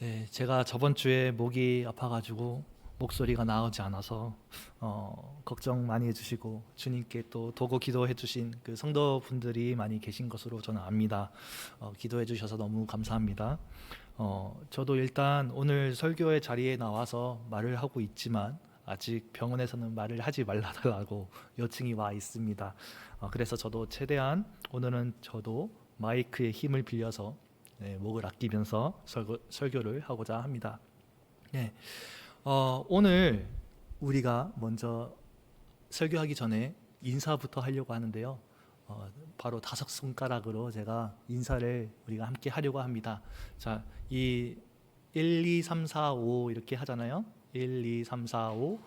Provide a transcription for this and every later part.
네, 제가 저번 주에 목이 아파가지고 목소리가 나오지 않아서 걱정 많이 해주시고 주님께 또 도고 기도해 주신 그 성도분들이 많이 계신 것으로 저는 압니다. 기도해 주셔서 너무 감사합니다. 저도 일단 오늘 설교의 자리에 나와서 말을 하고 있지만 아직 병원에서는 말을 하지 말라고 요청이 와 있습니다. 그래서 저도 최대한 오늘은 저도 마이크의 힘을 빌려서 목을 아끼면서 설교를 하고자 합니다. 네, 오늘 우리가 먼저 설교하기 전에 인사부터 하려고 하는데요. 바로 다섯 손가락으로 제가 인사를 우리가 함께 하려고 합니다. 자, 이 1, 2, 3, 4, 5 이렇게 하잖아요. 1, 2, 3, 4, 5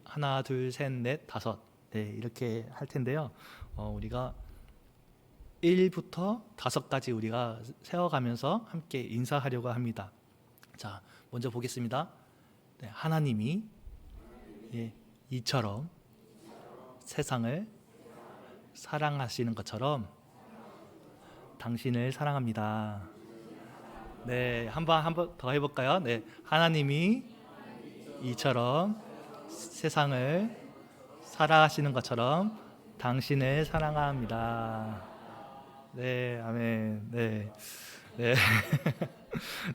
하나, 둘, 셋, 넷, 다섯 이렇게 할 텐데요. 우리가 1부터 5까지 우리가 세워가면서 함께 인사하려고 합니다. 자, 먼저 보겠습니다. 네, 하나님이 이처럼 세상을 사랑하시는 것처럼 당신을 사랑합니다. 네, 한번 더 해볼까요? 네, 하나님이 이처럼 세상을 사랑하시는 것처럼 당신을 사랑합니다. 네, 아멘. 네, 네.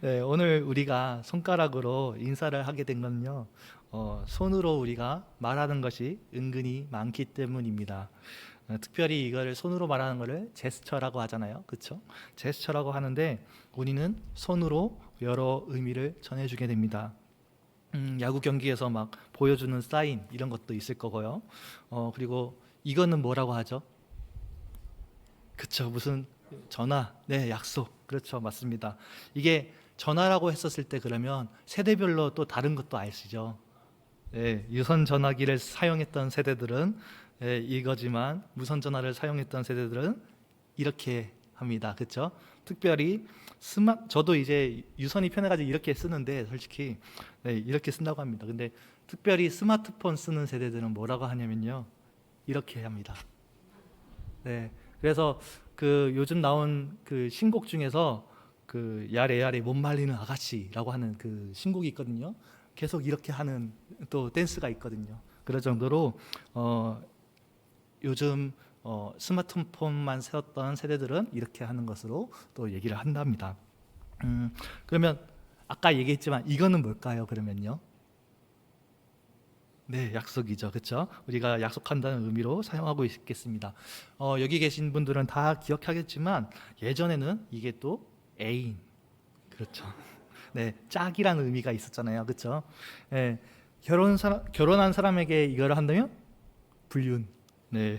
네, 오늘 우리가 손가락으로 인사를 하게 된 건요. 손으로 우리가 말하는 것이 은근히 많기 때문입니다. 특별히 이거를 손으로 말하는 것을 제스처라고 하잖아요. 그렇죠? 제스처라고 하는데 우리는 손으로 여러 의미를 전해주게 됩니다. 야구 경기에서 막 보여주는 사인 이런 것도 있을 거고요. 그리고 이거는 뭐라고 하죠? 그쵸, 무슨 전화, 네, 약속. 그렇죠, 맞습니다. 이게 전화라고 했었을 때 그러면 세대별로 또 다른 것도 아시죠? 네, 유선 전화기를 사용했던 세대들은 이거지만 무선 전화를 사용했던 세대들은 이렇게 합니다. 그렇죠? 특별히 저도 이제 유선이 편해가지고 이렇게 쓰는데 솔직히 이렇게 쓴다고 합니다. 근데 특별히 스마트폰 쓰는 세대들은 뭐라고 하냐면요, 이렇게 합니다. 네. 그래서 그 요즘 나온 그 신곡 중에서 그 야래 야래 못 말리는 아가씨라고 하는 그 신곡이 있거든요. 계속 이렇게 하는 또 댄스가 있거든요. 그럴 정도로 요즘 스마트폰만 세웠던 세대들은 이렇게 하는 것으로 또 얘기를 한답니다. 그러면 아까 얘기했지만 이거는 뭘까요? 그러면요. 네, 약속이죠. 그렇죠? 우리가 약속한다는 의미로 사용하고 있겠습니다. 여기 계신 분들은 다 기억하겠지만 예전에는 이게 또 애인, 그렇죠. 네, 짝이라는 의미가 있었잖아요. 그렇죠? 네, 결혼한 사람에게 이거를 한다면 불륜. 네.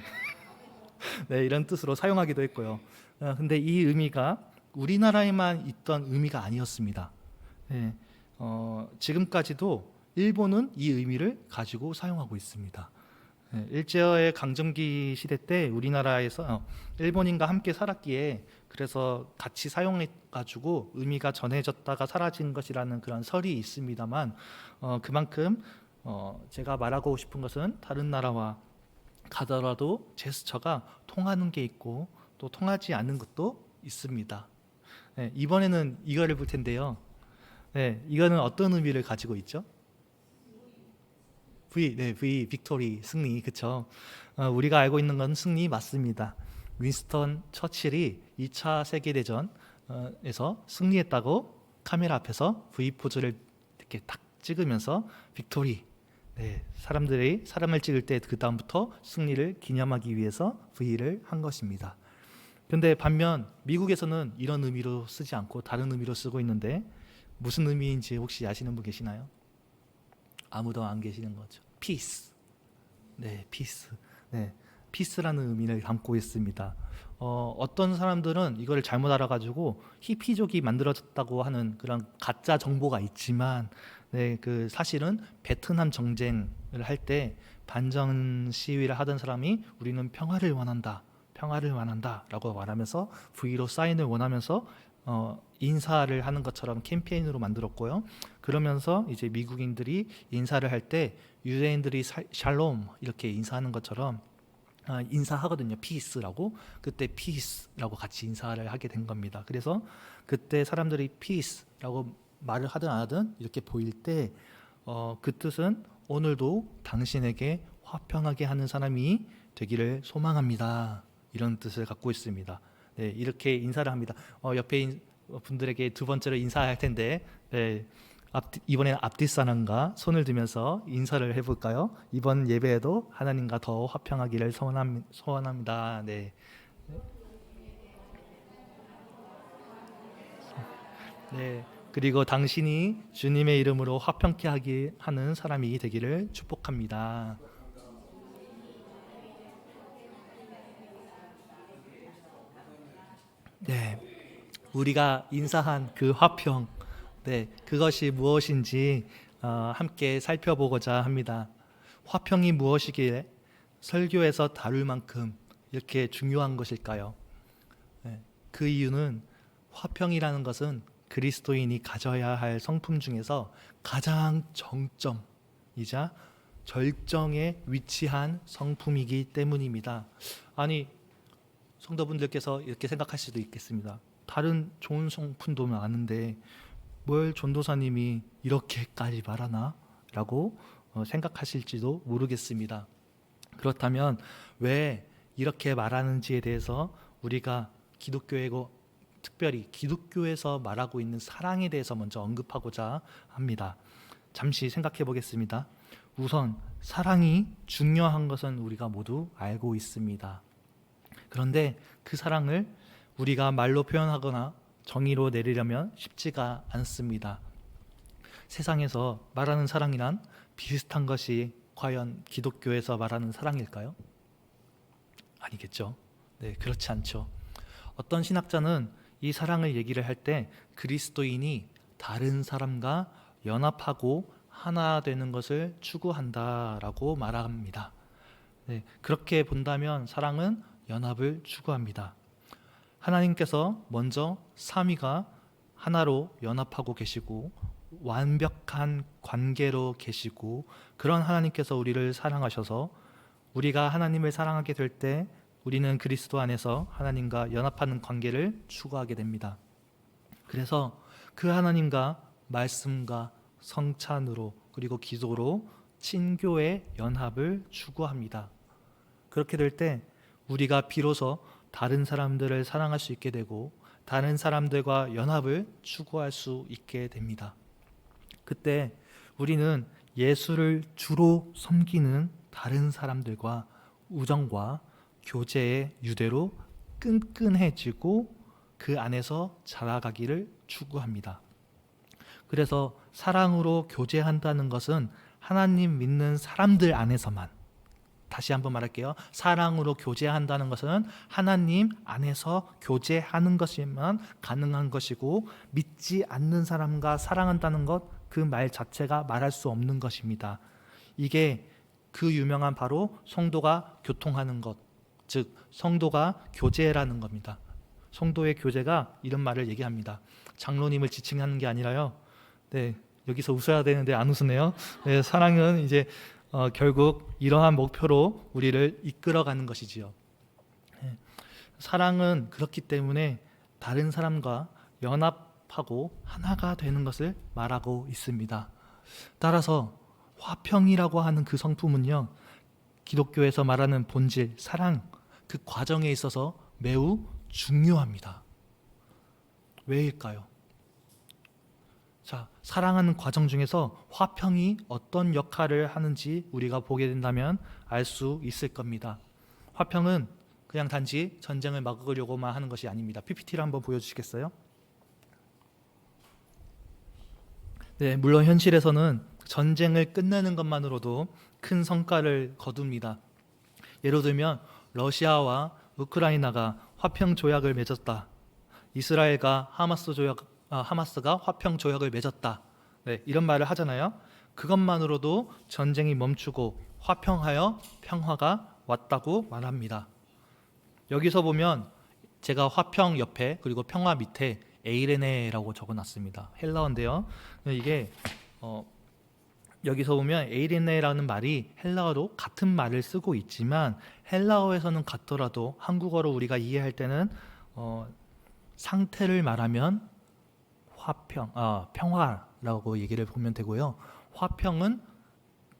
네, 이런 뜻으로 사용하기도 했고요. 근데 이 의미가 우리나라에만 있던 의미가 아니었습니다. 네, 지금까지도 일본은 이 의미를 가지고 사용하고 있습니다. 일제의 강점기 시대 때 우리나라에서 일본인과 함께 살았기에 그래서 같이 사용해 가지고 의미가 전해졌다가 사라진 것이라는 그런 설이 있습니다만, 그만큼 제가 말하고 싶은 것은 다른 나라와 가더라도 제스처가 통하는 게 있고 또 통하지 않는 것도 있습니다. 이번에는 이거를 볼 텐데요. 이거는 어떤 의미를 가지고 있죠? 빅토리, 승리, 그쵸? 우리가 알고 있는 건 승리 맞습니다. 윈스턴 처칠이 2차 세계대전에서 승리했다고 카메라 앞에서 V 포즈를 이렇게 딱 찍으면서 빅토리, 사람들이 사람을 찍을 때 그 다음부터 승리를 기념하기 위해서 V를 한 것입니다. 근데 반면 미국에서는 이런 의미로 쓰지 않고 다른 의미로 쓰고 있는데 무슨 의미인지 혹시 아시는 분 계시나요? 아무도 안 계시는 거죠. 피스. 네, 피스. 네, 피스라는 의미를 담고 있습니다. 어떤 사람들은 이거를 잘못 알아가지고 히피족이 만들어졌다고 하는 그런 가짜 정보가 있지만, 그 사실은 베트남 정쟁을 할 때 반전 시위를 하던 사람이 우리는 평화를 원한다, 평화를 원한다라고 말하면서 V로 사인을 원하면서 인사를 하는 것처럼 캠페인으로 만들었고요. 그러면서 이제 미국인들이 인사를 할 때 유대인들이 샬롬 이렇게 인사하는 것처럼 인사하거든요. 피스라고. 그때 피스라고 같이 인사를 하게 된 겁니다. 그래서 그때 사람들이 피스라고 말을 하든 안 하든 이렇게 보일 때 그 뜻은 오늘도 당신에게 화평하게 하는 사람이 되기를 소망합니다. 이런 뜻을 갖고 있습니다. 네, 이렇게 인사를 합니다. 옆에 분들에게 두 번째로 인사할 텐데 네, 이번에는 앞뒷사람과 손을 들면서 인사를 해볼까요? 이번 예배에도 하나님과 더 화평하기를 소원합니다. 네. 네. 그리고 당신이 주님의 이름으로 화평케 하게 하는 사람이 되기를 축복합니다. 네. 우리가 인사한 그 화평, 네, 그것이 무엇인지 함께 살펴보고자 합니다. 화평이 무엇이기에 설교에서 다룰 만큼 이렇게 중요한 것일까요? 네, 그 이유는 화평이라는 것은 그리스도인이 가져야 할 성품 중에서 가장 정점이자 절정에 위치한 성품이기 때문입니다. 아니, 성도분들께서 이렇게 생각할 수도 있겠습니다. 다른 좋은 성품도 많은데 뭘 전도사님이 이렇게까지 말하나? 라고 생각하실지도 모르겠습니다. 그렇다면 왜 이렇게 말하는지에 대해서 우리가 기독교이고 특별히 기독교에서 말하고 있는 사랑에 대해서 먼저 언급하고자 합니다. 잠시 생각해 보겠습니다. 우선 사랑이 중요한 것은 우리가 모두 알고 있습니다. 그런데 그 사랑을 우리가 말로 표현하거나 정의로 내리려면 쉽지가 않습니다. 세상에서 말하는 사랑이란 비슷한 것이 과연 기독교에서 말하는 사랑일까요? 아니겠죠. 네, 그렇지 않죠. 어떤 신학자는 이 사랑을 얘기를 할 때 그리스도인이 다른 사람과 연합하고 하나 되는 것을 추구한다라고 말합니다. 네, 그렇게 본다면 사랑은 연합을 추구합니다. 하나님께서 먼저 삼위가 하나로 연합하고 계시고 완벽한 관계로 계시고 그런 하나님께서 우리를 사랑하셔서 우리가 하나님을 사랑하게 될 때 우리는 그리스도 안에서 하나님과 연합하는 관계를 추구하게 됩니다. 그래서 그 하나님과 말씀과 성찬으로 그리고 기도로 친교의 연합을 추구합니다. 그렇게 될 때 우리가 비로소 다른 사람들을 사랑할 수 있게 되고 다른 사람들과 연합을 추구할 수 있게 됩니다. 그때 우리는 예수를 주로 섬기는 다른 사람들과 우정과 교제의 유대로 끈끈해지고 그 안에서 자라가기를 추구합니다. 그래서 사랑으로 교제한다는 것은 하나님 믿는 사람들 안에서만, 다시 한번 말할게요. 사랑으로 교제한다는 것은 하나님 안에서 교제하는 것이만 가능한 것이고 믿지 않는 사람과 사랑한다는 것, 그 말 자체가 말할 수 없는 것입니다. 이게 그 유명한 바로 성도가 교통하는 것, 즉 성도가 교제라는 겁니다. 성도의 교제가 이런 말을 얘기합니다. 장로님을 지칭하는 게 아니라요. 네, 여기서 웃어야 되는데 안 웃으네요. 네, 사랑은 이제 결국 이러한 목표로 우리를 이끌어가는 것이지요. 네, 사랑은 그렇기 때문에 다른 사람과 연합하고 하나가 되는 것을 말하고 있습니다. 따라서 화평이라고 하는 그 성품은요, 기독교에서 말하는 본질, 사랑, 그 과정에 있어서 매우 중요합니다. 왜일까요? 자, 사랑하는 과정 중에서 화평이 어떤 역할을 하는지 우리가 보게 된다면 알 수 있을 겁니다. 화평은 그냥 단지 전쟁을 막으려고만 하는 것이 아닙니다. PPT를 한번 보여주시겠어요? 네, 물론 현실에서는 전쟁을 끝내는 것만으로도 큰 성과를 거둡니다. 예를 들면 러시아와 우크라이나가 화평 조약을 맺었다. 이스라엘과 하마스가 화평 조약을 맺었다. 네, 이런 말을 하잖아요. 그것만으로도 전쟁이 멈추고 화평하여 평화가 왔다고 말합니다. 여기서 보면 제가 화평 옆에 그리고 평화 밑에 에이레네라고 적어놨습니다. 헬라어인데요. 이게 여기서 보면 에이레네라는 말이 헬라어로 같은 말을 쓰고 있지만 헬라어에서는 같더라도 한국어로 우리가 이해할 때는 상태를 말하면 평화라고 얘기를 보면 되고요. 화평은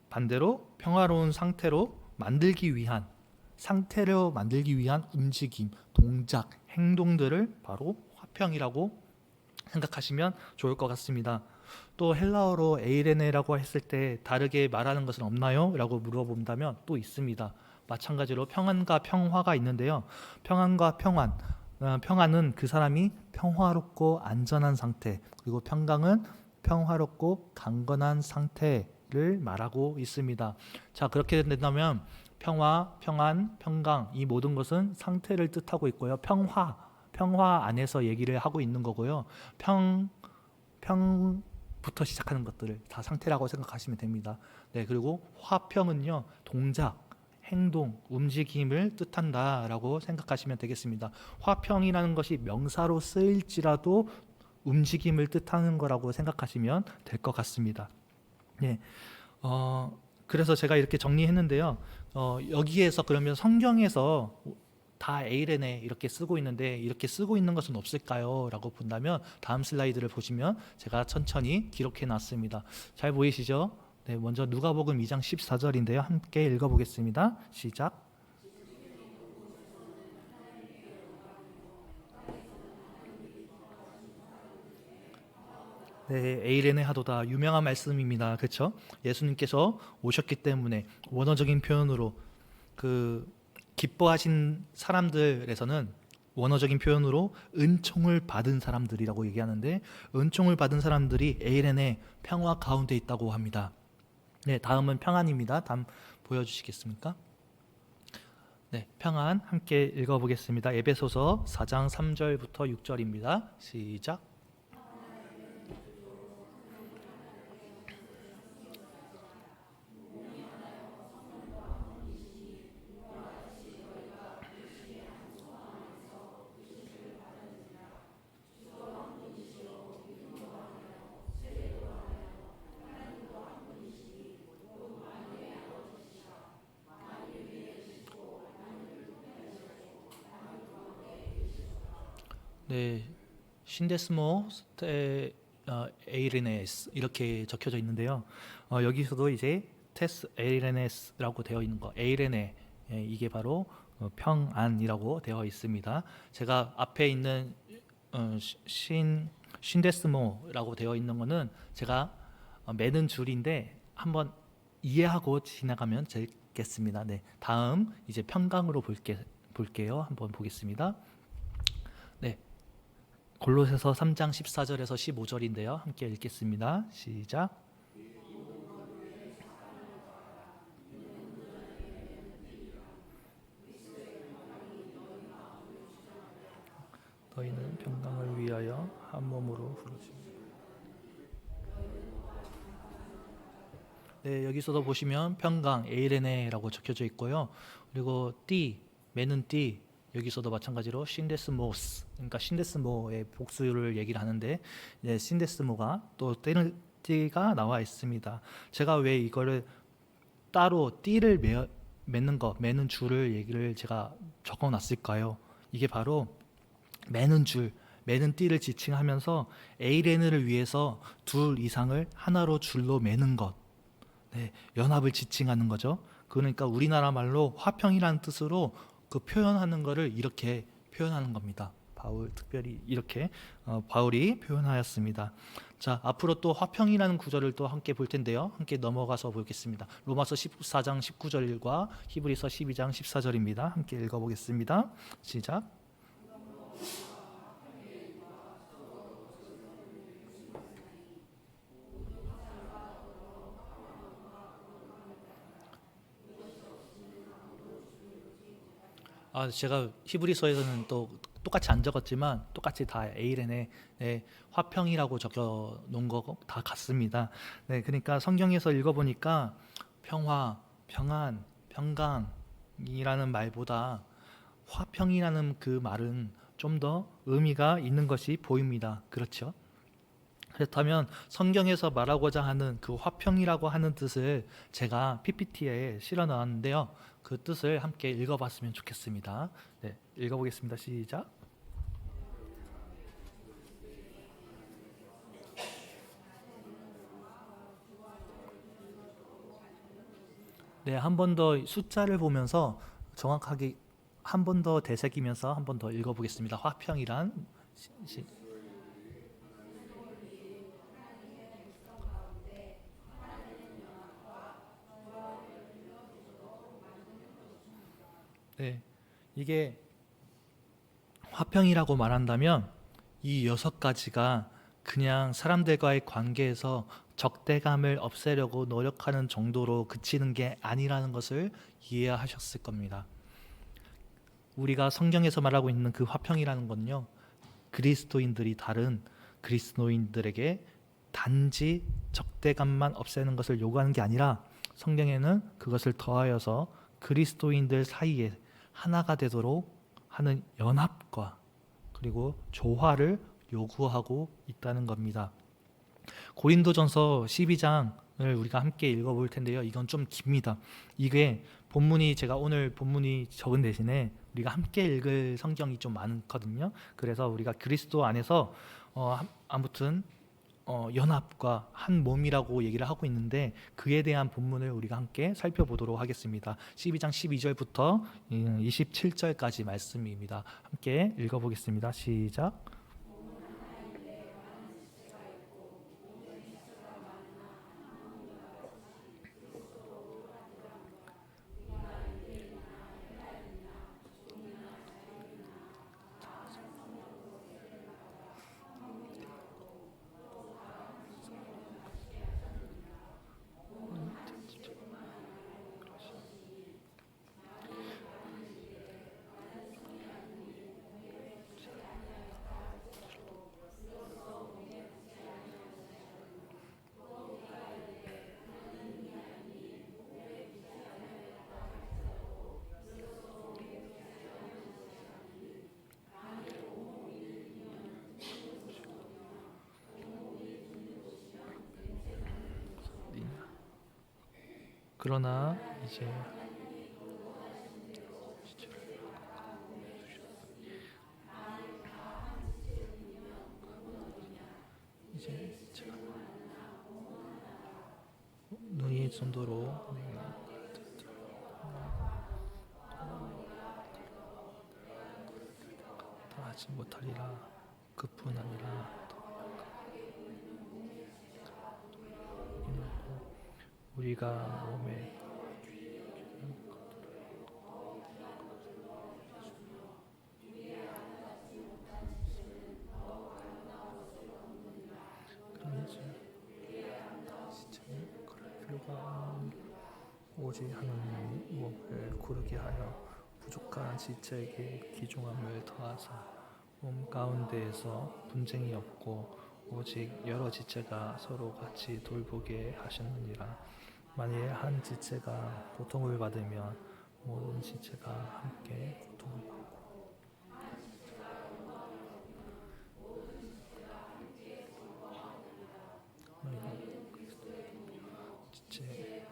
반대로 평화로운 상태로 만들기 위한 움직임, 동작, 행동들을 바로 화평이라고 생각하시면 좋을 것 같습니다. 또 헬라어로 에이레네라고 했을 때 다르게 말하는 것은 없나요? 라고 물어본다면 또 있습니다. 마찬가지로 평안과 평화가 있는데요. 평안과 평안은 그 사람이 평화롭고 안전한 상태, 그리고 평강은 평화롭고 강건한 상태를 말하고 있습니다. 자, 그렇게 된다면 평화, 평안, 평강 이 모든 것은 상태를 뜻하고 있고요. 평화 안에서 얘기를 하고 있는 거고요. 평부터 시작하는 것들을 다 상태라고 생각하시면 됩니다. 네, 그리고 화평은요, 동작, 행동, 움직임을 뜻한다라고 생각하시면 되겠습니다. 화평이라는 것이 명사로 쓰일지라도 움직임을 뜻하는 거라고 생각하시면 될 것 같습니다. 네, 그래서 제가 이렇게 정리했는데요. 여기에서 그러면 성경에서 다 에이레네 이렇게 쓰고 있는데 이렇게 쓰고 있는 것은 없을까요? 라고 본다면 다음 슬라이드를 보시면 제가 천천히 기록해 놨습니다. 잘 보이시죠? 네, 먼저 누가복음 2장 14절인데요. 함께 읽어보겠습니다. 시작. 네, 에이레네 하도다 유명한 말씀입니다. 그렇죠? 예수님께서 오셨기 때문에 원어적인 표현으로 기뻐하신 사람들에서는 원어적인 표현으로 은총을 받은 사람들이라고 얘기하는데 은총을 받은 사람들이 에이레네 평화 가운데 있다고 합니다. 네, 다음은 평안입니다. 다음 보여주시겠습니까? 네, 평안 함께 읽어보겠습니다. 에베소서 4장 3절부터 6절입니다. 시작. 네, 신데스모 에이레네스 이렇게 적혀져 있는데요. 여기서도 이제 테스 에이레네스라고 되어 있는 거, 에이레네 이게 바로 평안이라고 되어 있습니다. 제가 앞에 있는 신데스모라고 되어 있는 거는 제가 매는 줄인데 한번 이해하고 지나가면 되겠습니다. 네, 다음 이제 평강으로 볼게요. 한번 보겠습니다. 네, 골로새서 3장 14절에서 15절인데요. 함께 읽겠습니다. 시작. 너희는 평강을 위하여 한 몸으로 부르시. 네, 여기서도 보시면 평강 에이레네라고 적혀져 있고요. 그리고 매는 띠 여기서도 마찬가지로 신데스모스, 그러니까 신데스모의 복수를 얘기를 하는데 네, 신데스모가 또 띠가 나와 있습니다. 제가 왜 이거를 따로 띠를 매는 줄을 얘기를 제가 적어놨을까요? 이게 바로 매는 띠를 지칭하면서 에이레네를 위해서 둘 이상을 하나로 줄로 매는 것, 네, 연합을 지칭하는 거죠. 그러니까 우리나라 말로 화평이라는 뜻으로 그 표현하는 거를 이렇게 표현하는 겁니다. 특별히 이렇게 바울이 표현하였습니다. 자, 앞으로 또 화평이라는 구절을 또 함께 볼 텐데요. 함께 넘어가서 보겠습니다. 로마서 14장 19절과 히브리서 12장 14절입니다. 함께 읽어보겠습니다. 시작. 제가 히브리서에서는 또 똑같이 안 적었지만 똑같이 다 에이렌에 화평이라고 적혀 놓은 거 다 같습니다. 네, 그러니까 성경에서 읽어보니까 평화, 평안, 평강이라는 말보다 화평이라는 그 말은 좀 더 의미가 있는 것이 보입니다. 그렇죠? 그렇다면 성경에서 말하고자 하는 그 화평이라고 하는 뜻을 제가 PPT에 실어 넣었는데요. 그 뜻을 함께 읽어봤으면 좋겠습니다. 네, 읽어보겠습니다. 시작. 네, 한 번 더 숫자를 보면서 정확하게 한 번 더 되새기면서 한 번 더 읽어보겠습니다. 화평이란 시- 시- 네, 이게 화평이라고 말한다면 이 6가지가 그냥 사람들과의 관계에서 적대감을 없애려고 노력하는 정도로 그치는 게 아니라는 것을 이해하셨을 겁니다. 우리가 성경에서 말하고 있는 그 화평이라는 건요, 그리스도인들이 다른 그리스도인들에게 단지 적대감만 없애는 것을 요구하는 게 아니라 성경에는 그것을 더하여서 그리스도인들 사이에 하나가 되도록 하는 연합과 그리고 조화를 요구하고 있다는 겁니다. 고린도전서 12장을 우리가 함께 읽어볼 텐데요. 이건 좀 깁니다. 이게 본문이 제가 오늘 본문이 적은 대신에 우리가 함께 읽을 성경이 좀 많거든요. 그래서 우리가 그리스도 안에서 아무튼 연합과 한 몸이라고 얘기를 하고 있는데 그에 대한 본문을 우리가 함께 살펴보도록 하겠습니다. 12장 12절부터 27절까지 말씀입니다. 함께 읽어보겠습니다. 시작. 그러나 이제 제가 눈이 정도로 다 하지 못하리라. 그뿐 아니라 우리가 몸에 그런 지체는 그럴 필요가 오직 하나님이 몸을 고르게 하여 부족한 지체에게 귀중함을 더하사 몸 가운데에서 분쟁이 없고 오직 여러 지체가 서로 같이 돌보게 하셨느니라. 만일 한 지체가 고통을 받으면 모든 지체가 함께 고통을 받고 지체.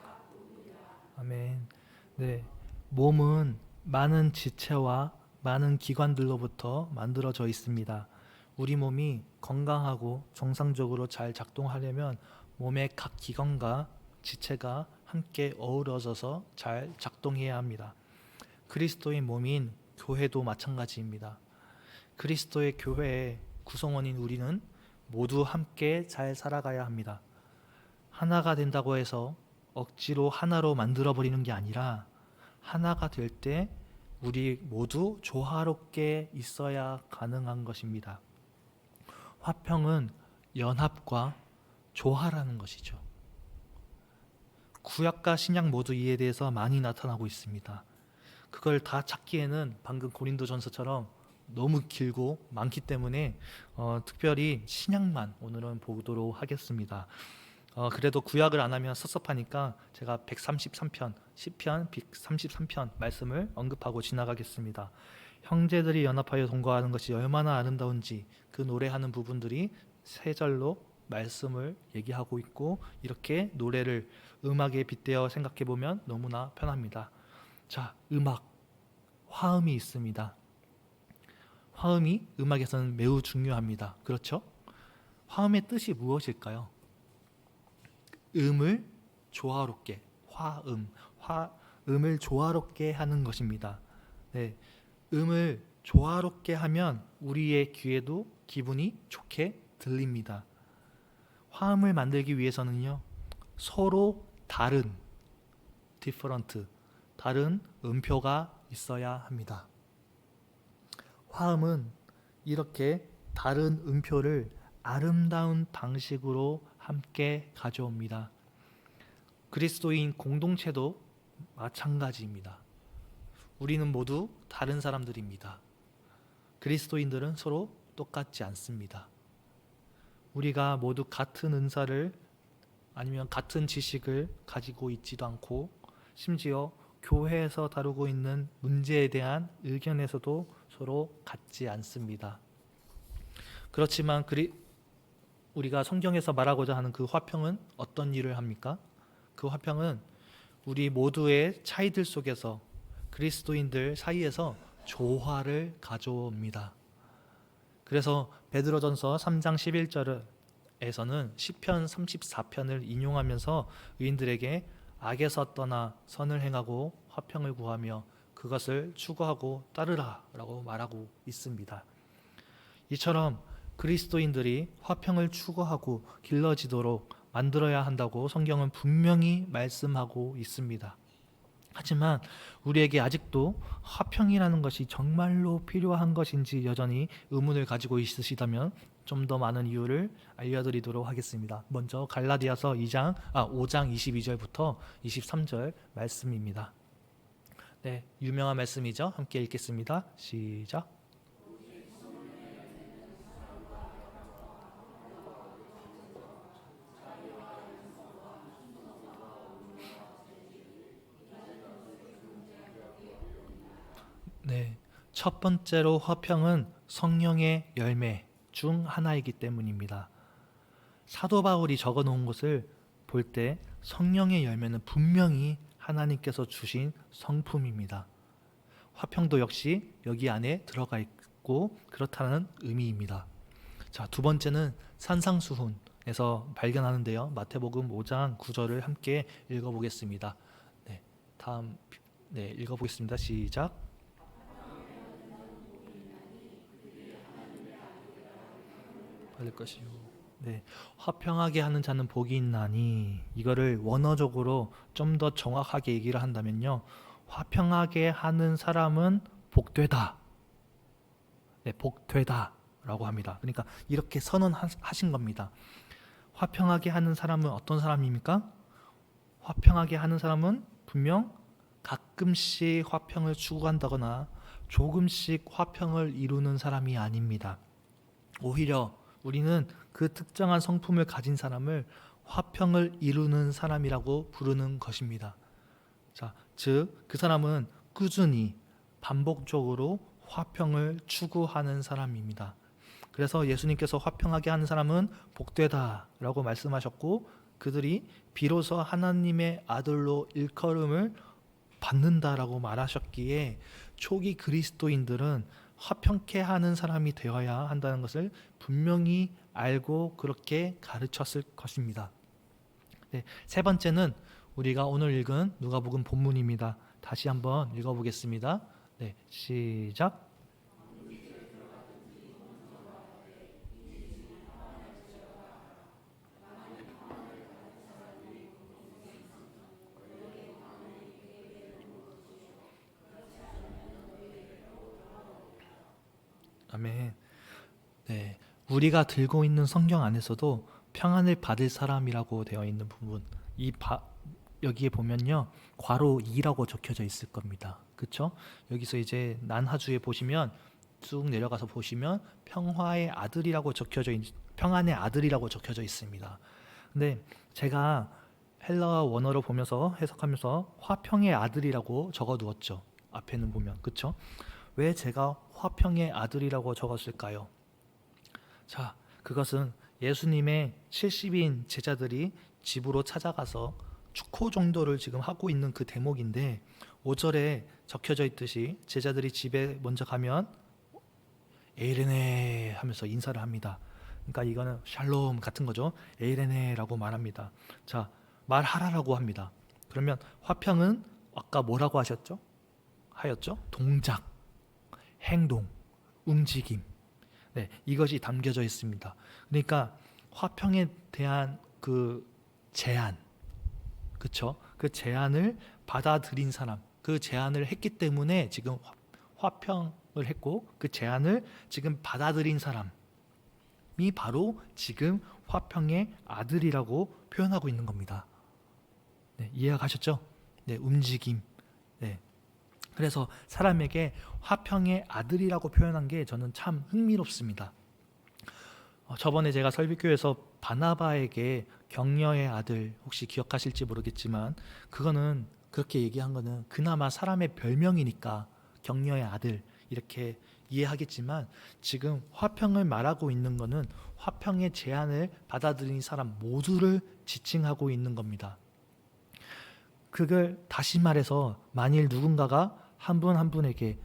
아멘. 네, 몸은 많은 지체와 많은 기관들로부터 만들어져 있습니다. 우리 몸이 건강하고 정상적으로 잘 작동하려면 몸의 각 기관과 지체가 함께 어우러져서 잘 작동해야 합니다. 그리스도의 몸인 교회도 마찬가지입니다. 그리스도의 교회의 구성원인 우리는 모두 함께 잘 살아가야 합니다. 하나가 된다고 해서 억지로 하나로 만들어 버리는 게 아니라 하나가 될 때 우리 모두 조화롭게 있어야 가능한 것입니다. 화평은 연합과 조화라는 것이죠. 구약과 신약 모두 이에 대해서 많이 나타나고 있습니다. 그걸 다 찾기에는 방금 고린도전서처럼 너무 길고 많기 때문에 특별히 신약만 오늘은 보도록 하겠습니다. 그래도 구약을 안 하면 섭섭하니까 제가 133편, 시편 133편 말씀을 언급하고 지나가겠습니다. 형제들이 연합하여 동거하는 것이 얼마나 아름다운지 그 노래하는 부분들이 세 절로 말씀을 얘기하고 있고 이렇게 노래를 음악에 빗대어 생각해 보면 너무나 편합니다. 자, 음악, 화음이 있습니다. 화음이 음악에서는 매우 중요합니다. 그렇죠? 화음의 뜻이 무엇일까요? 음을 조화롭게, 화음, 음을 조화롭게 하는 것입니다. 네, 음을 조화롭게 하면 우리의 귀에도 기분이 좋게 들립니다. 화음을 만들기 위해서는요, 서로 다른 different, 다른 음표가 있어야 합니다. 화음은 이렇게 다른 음표를 아름다운 방식으로 함께 가져옵니다. 그리스도인 공동체도 마찬가지입니다. 우리는 모두 다른 사람들입니다. 그리스도인들은 서로 똑같지 않습니다. 우리가 모두 같은 은사를 아니면 같은 지식을 가지고 있지도 않고, 심지어 교회에서 다루고 있는 문제에 대한 의견에서도 서로 같지 않습니다. 그렇지만 우리가 성경에서 말하고자 하는 그 화평은 어떤 일을 합니까? 그 화평은 우리 모두의 차이들 속에서 그리스도인들 사이에서 조화를 가져옵니다. 그래서 베드로전서 3장 11절에서는 시편 34편을 인용하면서 의인들에게 악에서 떠나 선을 행하고 화평을 구하며 그것을 추구하고 따르라 라고 말하고 있습니다. 이처럼 그리스도인들이 화평을 추구하고 길러지도록 만들어야 한다고 성경은 분명히 말씀하고 있습니다. 하지만 우리에게 아직도 화평이라는 것이 정말로 필요한 것인지 여전히 의문을 가지고 있으시다면 좀 더 많은 이유를 알려드리도록 하겠습니다. 먼저 갈라디아서 5장 22절부터 23절 말씀입니다. 네, 유명한 말씀이죠. 함께 읽겠습니다. 시작. 네, 첫 번째로 화평은 성령의 열매 중 하나이기 때문입니다. 사도 바울이 적어 놓은 것을 볼 때 성령의 열매는 분명히 하나님께서 주신 성품입니다. 화평도 역시 여기 안에 들어가 있고 그렇다는 의미입니다. 자, 두 번째는 산상수훈에서 발견하는데요. 마태복음 5장 9절을 함께 읽어보겠습니다. 읽어보겠습니다. 시작. 받을 것이요. 네, 화평하게 하는 자는 복이 있나니, 이거를 원어적으로 좀 더 정확하게 얘기를 한다면요, 화평하게 하는 사람은 복되다. 네, 복되다라고 합니다. 그러니까 이렇게 선언하신 겁니다. 화평하게 하는 사람은 어떤 사람입니까? 화평하게 하는 사람은 분명 가끔씩 화평을 추구한다거나 조금씩 화평을 이루는 사람이 아닙니다. 오히려 우리는 그 특정한 성품을 가진 사람을 화평을 이루는 사람이라고 부르는 것입니다. 자, 즉 그 사람은 꾸준히 반복적으로 화평을 추구하는 사람입니다. 그래서 예수님께서 화평하게 하는 사람은 복되다라고 말씀하셨고, 그들이 비로소 하나님의 아들로 일컬음을 받는다라고 말하셨기에 초기 그리스도인들은 화평케 하는 사람이 되어야 한다는 것을 분명히 알고 그렇게 가르쳤을 것입니다. 네, 세 번째는 우리가 오늘 읽은 누가복음 본문입니다. 다시 한번 읽어보겠습니다. 네, 시작. 아멘. 네, 우리가 들고 있는 성경 안에서도 평안을 받을 사람이라고 되어 있는 부분, 여기에 보면요, 괄호 2라고 적혀져 있을 겁니다. 그렇죠? 여기서 이제 난하주에 보시면 쭉 내려가서 보시면 평안의 아들이라고 적혀져 있습니다. 근데 제가 헬라어 원어로 보면서 해석하면서 화평의 아들이라고 적어 두었죠. 앞에는 보면, 그렇죠? 왜 제가 화평의 아들이라고 적었을까요? 자, 그것은 예수님의 70인 제자들이 집으로 찾아가서 축호 정도를 지금 하고 있는 그 대목인데, 5절에 적혀져 있듯이 제자들이 집에 먼저 가면 에이레네 하면서 인사를 합니다. 그러니까 이거는 샬롬 같은 거죠. 에이레네라고 말합니다. 자, 말하라라고 합니다. 그러면 화평은 아까 뭐라고 하였죠? 동작, 행동, 움직임. 네, 이것이 담겨져 있습니다. 그러니까 화평에 대한 그 제안, 그렇죠? 그 제안을 받아들인 사람, 그 제안을 했기 때문에 지금 화평을 했고, 그 제안을 지금 받아들인 사람이 바로 지금 화평의 아들이라고 표현하고 있는 겁니다. 네, 이해가 가셨죠? 네, 움직임. 네. 그래서 사람에게 화평의 아들이라고 표현한 게 저는 참 흥미롭습니다. 저번에 제가 설비교에서 바나바에게 격려의 아들, 혹시 기억하실지 모르겠지만, 그거는 그렇게 얘기한 거는 그나마 사람의 별명이니까 격려의 아들 이렇게 이해하겠지만, 지금 화평을 말하고 있는 거는 화평의 제안을 받아들인 사람 모두를 지칭하고 있는 겁니다. 그걸 다시 말해서, 만일 누군가가 한 분 한 분에게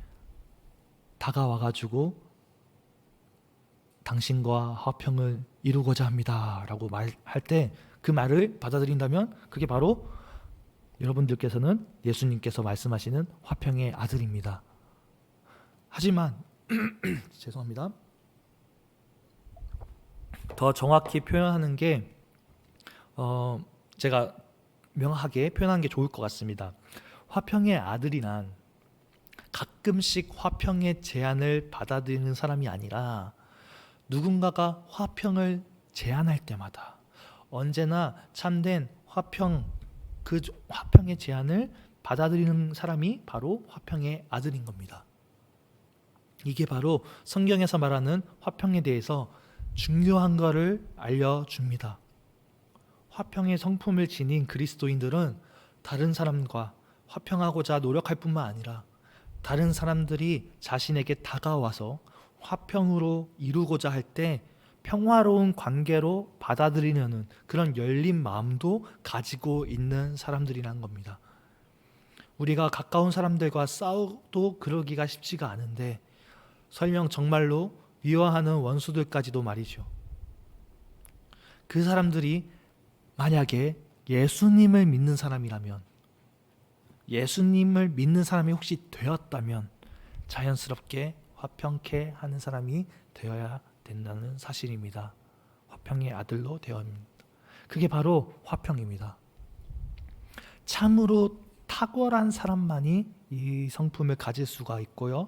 다가와가지고 당신과 화평을 이루고자 합니다 라고 말할 때 그 말을 받아들인다면 그게 바로 여러분들께서는 예수님께서 말씀하시는 화평의 아들입니다. 하지만 죄송합니다. 더 정확히 표현하는 게 제가 명확하게 표현하는 게 좋을 것 같습니다. 화평의 아들이란 가끔씩 화평의 제안을 받아들이는 사람이 아니라 누군가가 화평을 제안할 때마다 언제나 참된 그 화평의 제안을 받아들이는 사람이 바로 화평의 아들인 겁니다. 이게 바로 성경에서 말하는 화평에 대해서 중요한 것을 알려줍니다. 화평의 성품을 지닌 그리스도인들은 다른 사람과 화평하고자 노력할 뿐만 아니라 다른 사람들이 자신에게 다가와서 화평으로 이루고자 할 때 평화로운 관계로 받아들이려는 그런 열린 마음도 가지고 있는 사람들이란 겁니다. 우리가 가까운 사람들과 싸워도 그러기가 쉽지가 않은데, 설령 정말로 미워하는 원수들까지도 말이죠. 그 사람들이 만약에 예수님을 믿는 사람이라면, 예수님을 믿는 사람이 혹시 되었다면 자연스럽게 화평케 하는 사람이 되어야 된다는 사실입니다. 화평의 아들로 되어야 합니다. 그게 바로 화평입니다. 참으로 탁월한 사람만이 이 성품을 가질 수가 있고요.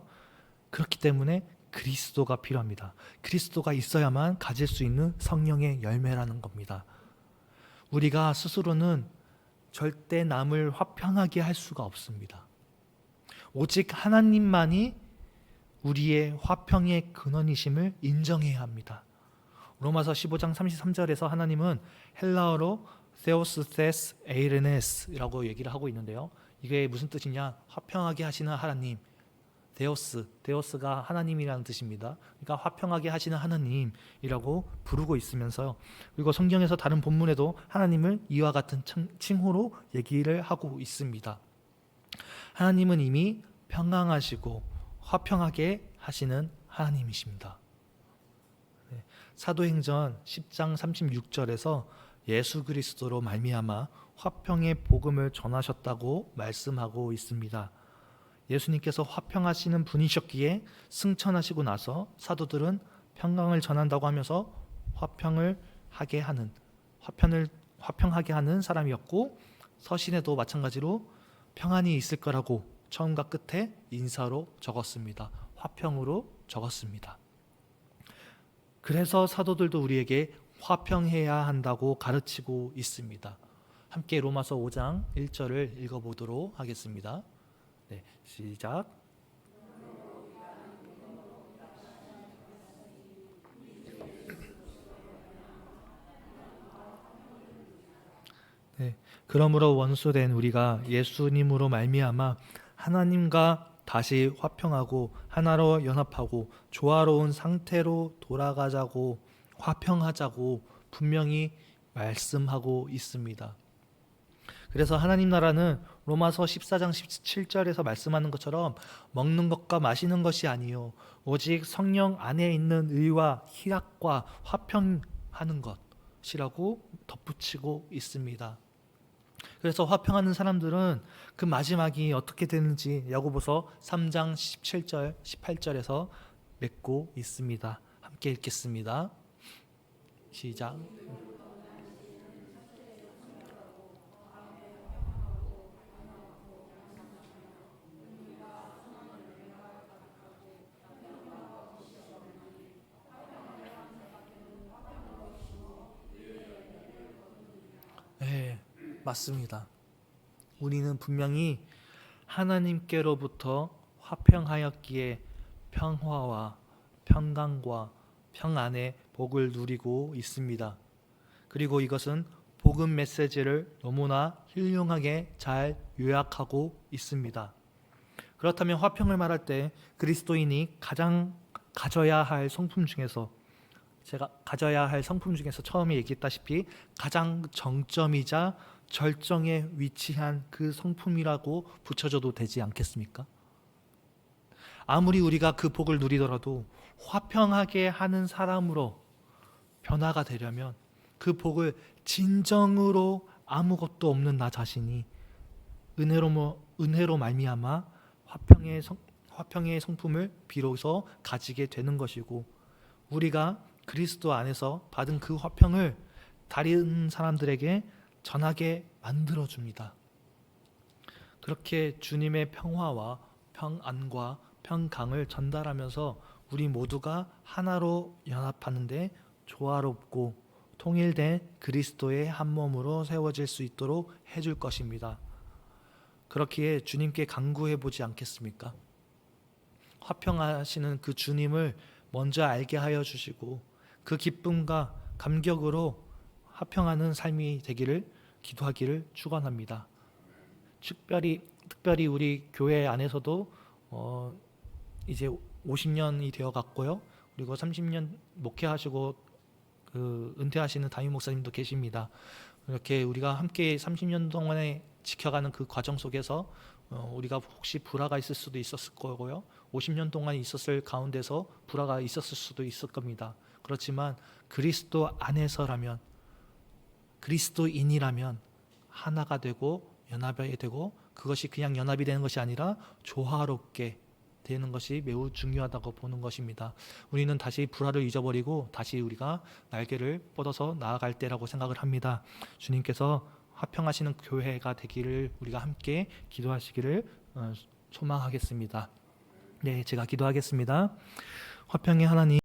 그렇기 때문에 그리스도가 필요합니다. 그리스도가 있어야만 가질 수 있는 성령의 열매라는 겁니다. 우리가 스스로는 절대 남을 화평하게 할 수가 없습니다. 오직 하나님만이 우리의 화평의 근원이심을 인정해야 합니다. 로마서 15장 33절에서 하나님은 헬라어로 Theos Eirenes라고 얘기를 하고 있는데요. 이게 무슨 뜻이냐? 화평하게 하시는 하나님. 데오스가 하나님이라는 뜻입니다. 그러니까 화평하게 하시는 하나님이라고 부르고 있으면서요. 그리고 성경에서 다른 본문에도 하나님을 이와 같은 칭호로 얘기를 하고 있습니다. 하나님은 이미 평강하시고 화평하게 하시는 하나님이십니다. 사도행전 10장 36절에서 예수 그리스도로 말미암아 화평의 복음을 전하셨다고 말씀하고 있습니다. 예수님께서 화평하시는 분이셨기에 승천하시고 나서 사도들은 평강을 전한다고 하면서 화평하게 하는 사람이었고, 서신에도 마찬가지로 평안이 있을 거라고 처음과 끝에 인사로 적었습니다. 화평으로 적었습니다. 그래서 사도들도 우리에게 화평해야 한다고 가르치고 있습니다. 함께 로마서 5장 1절을 읽어보도록 하겠습니다. 네, 시작. 네, 그러므로 원수된 우리가 예수님으로 말미암아 하나님과 다시 화평하고 하나로 연합하고 조화로운 상태로 돌아가자고, 화평하자고 분명히 말씀하고 있습니다. 그래서 하나님 나라는 로마서 14장 17절에서 말씀하는 것처럼 먹는 것과 마시는 것이 아니요 오직 성령 안에 있는 의와 희락과 화평하는 것이라고 덧붙이고 있습니다. 그래서 화평하는 사람들은 그 마지막이 어떻게 되는지 야고보서 3장 17절, 18절에서 맺고 있습니다. 함께 읽겠습니다. 시작. 네, 맞습니다. 우리는 분명히 하나님께로부터 화평하였기에 평화와 평강과 평안의 복을 누리고 있습니다. 그리고 이것은 복음 메시지를 너무나 훌륭하게 잘 요약하고 있습니다. 그렇다면 화평을 말할 때 그리스도인이 가장 가져야 할 성품 중에서 처음에 얘기했다시피 가장 정점이자 절정에 위치한 그 성품이라고 붙여줘도 되지 않겠습니까? 아무리 우리가 그 복을 누리더라도 화평하게 하는 사람으로 변화가 되려면 그 복을 진정으로 아무것도 없는 나 자신이 은혜로 말미암아 화평의 성품을 비로소 가지게 되는 것이고, 우리가 그리스도 안에서 받은 그 화평을 다른 사람들에게 전하게 만들어줍니다. 그렇게 주님의 평화와 평안과 평강을 전달하면서 우리 모두가 하나로 연합하는데 조화롭고 통일된 그리스도의 한 몸으로 세워질 수 있도록 해줄 것입니다. 그렇기에 주님께 간구해 보지 않겠습니까? 화평하시는 그 주님을 먼저 알게 하여 주시고 그 기쁨과 감격으로 화평하는 삶이 되기를 기도하기를 축원합니다. 특별히 우리 교회 안에서도 이제 50년이 되어 갔고요. 그리고 30년 목회하시고 은퇴하시는 담임 목사님도 계십니다. 이렇게 우리가 함께 30년 동안에 지켜가는 그 과정 속에서 우리가 혹시 불화가 있을 수도 있었을 거고요. 50년 동안 있었을 가운데서 불화가 있었을 수도 있을 겁니다. 그렇지만 그리스도 안에서라면, 그리스도인이라면 하나가 되고 연합이 되고, 그것이 그냥 연합이 되는 것이 아니라 조화롭게 되는 것이 매우 중요하다고 보는 것입니다. 우리는 다시 불화를 잊어버리고 다시 우리가 날개를 뻗어서 나아갈 때라고 생각을 합니다. 주님께서 화평하시는 교회가 되기를 우리가 함께 기도하시기를 소망하겠습니다. 네, 제가 기도하겠습니다. 화평의 하나님,